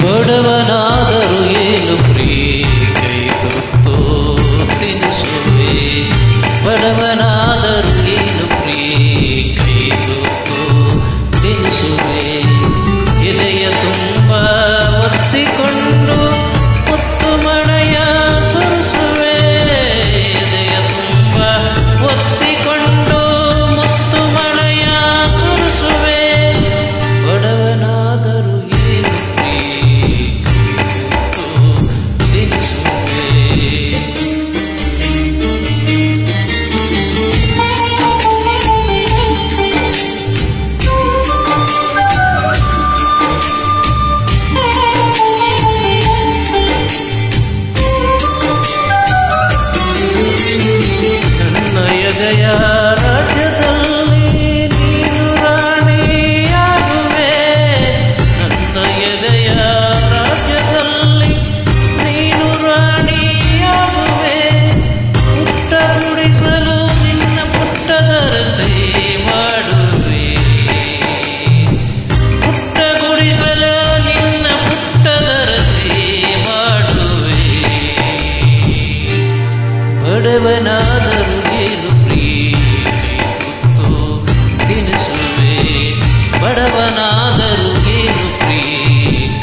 ಬಡವನಾದರೂ ಏನು ಪ್ರಿಯ ಕೈ ತುತ್ತು ತಿನಿಸುವೆ. ಬಡವನಾದರೂ ಏನು ಪ್ರಿಯ ಕೈ ತುತ್ತು ತಿನಿಸುವೆ. ಎದೆಯ ತುಂಬ ಒತ್ತಿಕೊಂಡು ಮುತ್ತು ಮಳೆಯ ಸುರಿಸುವೆ. ಎದೆಯ ತುಂಬ ಒತ್ತಿಕೊಂಡು ಮುತ್ತು ಮಳೆಯ ಸುರಿಸುವೆ. ಬಡವನಾದರೂ ಏನು ಪ್ರಿಯ ತಿನಿಸುವೆ. ಎದೆಯ ರಾಜ್ಯದಲ್ಲಿ ನೀನು ರಾಣಿಯಾಗುವೆ. ನನ್ನ ಎದೆಯ ರಾಜ್ಯದಲ್ಲಿ ನೀನು ರಾಣಿಯಾಗುವೆ. ಪುಟ್ಟ ಗುಡಿಸಲು ನಿನ್ನ ಪುಟ್ಟದರಸೆ ಮಾಡುವೆ. ಪುಟ್ಟ ಗುಡಿಸಲು ನಿನ್ನ ಪುಟ್ಟದರಸೆ ಮಾಡುವೆ. ಬಡವನಾದರೂ ಏನು ಪ್ರಿಯ ತುತ್ತು ತಿನಿಸುವೆ. ಬಡವನಾದರೂ ಏನು ಪ್ರಿಯ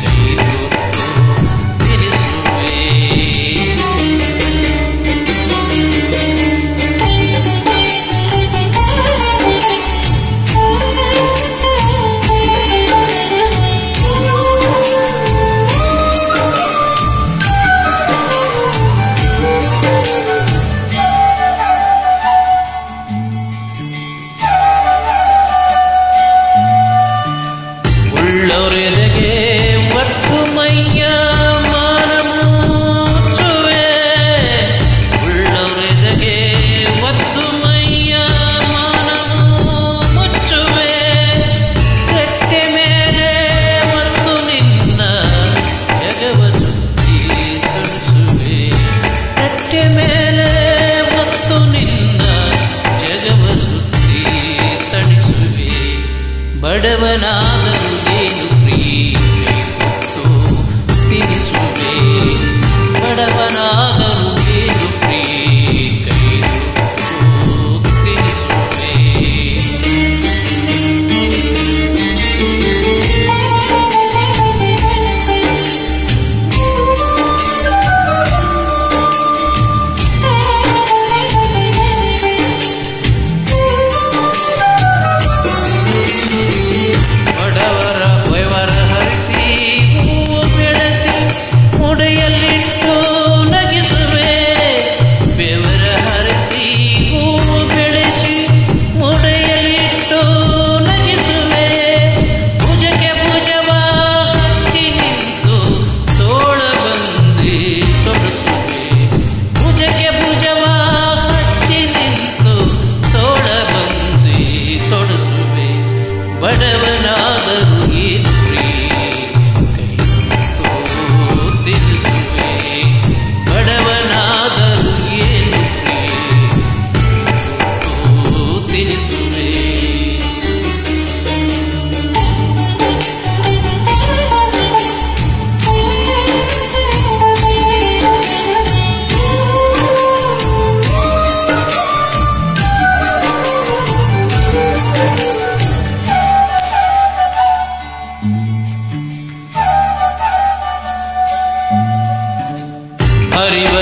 ಕೈ ತುತ್ತು ತಿನಿಸುವೆ. ಉಳ್ಳವರೆದೆಗೆ ಒಟ್ಟು ಮೈಯ ಮಾನ ಮುಚ್ಚುವೆ. ಉಳ್ಳವರೆದೆಗೆ ಒತ್ತು ಮೈಯ ಮಾನ ಮುಚ್ಚುವೆ. ಕಟ್ಟೆ ಮೇಲೆ ಮತ್ತು ನಿನ್ನ ಜಗವ ಸುತ್ತಿ ತಣಿಸುವೆ. ಕಟ್ಟೆ ಮೇಲೆ ಮತ್ತು ನಿನ್ನ ಜಗವ ಸುತ್ತಿ ತಣಿಸುವೆ. ಬಡವನಾದರೂ ಏನು ಪ್ರಿಯ ತುತ್ತು ತಿನಿಸುವೆ. ಬಡವನಾದರೂ ಏನು ಪ್ರಿಯ ಕೈ ತುತ್ತು ತಿನಿಸುವೆ. ಬಡವರ ವೈವರ ಹರಿಸಿ ಹೂವು ಬೆಳೆಸಿ ಮುಡಿಯಲ್ಲಿಟ್ಟು ನಗಿಸುವೆ. ಬೆವರ ಹರಿಸಿ ಹೂವು ಬೆಳೆಸಿ ಮುಡಿಯಲ್ಲಿಟ್ಟು ನಗಿಸುವೆ. ಭುಜಕ್ಕೆ ಭುಜವ ಹಚ್ಚಿ ನಿಂತು ತೋಳ ಬಂದಿ ತೊಡಸುವೆ. ಭುಜಕ್ಕೆ ಭುಜವ ಹಚ್ಚಿ ನಿಂತು ತೋಳ ಬಂದಿ ತೊಡಸುವೆ. ಬಡವನಾದರೂ ಏನು ಪ್ರಿಯ ಕೈ ತುತ್ತು ತಿನಿಸುವೆ. ಬಡವನಾದರೂ ಏನು ಪ್ರಿಯ ತುತ್ತು ತಿನಿಸುವೆ. ಹರಿವ